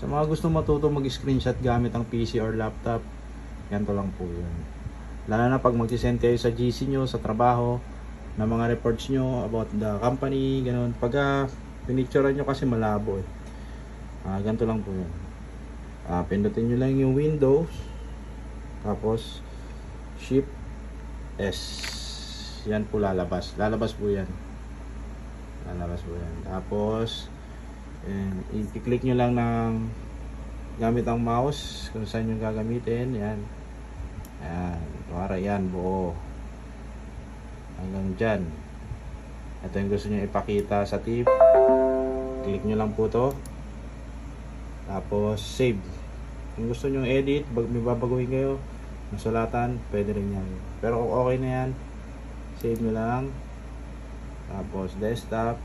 Sa mga gusto matuto mag-screenshot gamit ang PC or laptop, ganito lang po yun. Lalo na pag mag-send kayo sa GC nyo, sa trabaho, na mga reports nyo about the company, ganun. Pag pinicturean nyo kasi malabo eh. Ganito lang po yun. Pindutin nyo lang yung Windows, tapos Shift S. Yan po lalabas. Lalabas po yan. Tapos i-click nyo lang ng gamit ang mouse kung saan nyo gagamitin. Yan. Para yan buo hanggang dyan. Ito yung gusto nyo ipakita sa tip. Click nyo lang po to, tapos save. Kung gusto nyo edit, may babaguhin kayo, masulatan, pwede rin yan. Pero kung okay na yan, save nyo lang. Tapos desktop,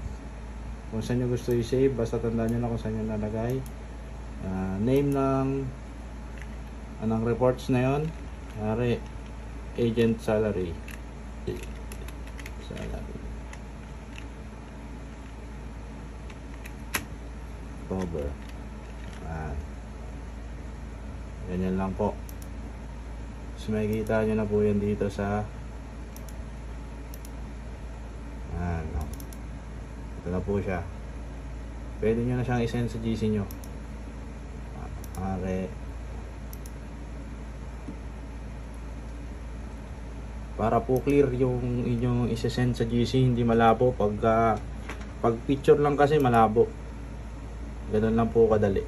kung saan nyo gusto i-save, basta tandaan nyo na kung saan nyo nalagay. Name ng anong reports na yon, agent salary. October. Ganyan lang po. So makikita nyo na po yan dito sa ito na po siya. Pwede nyo na siyang isend sa GC nyo. Para po clear yung inyong isesend sa GC, hindi malabo. Pag picture lang kasi malabo. Ganun lang po kadali.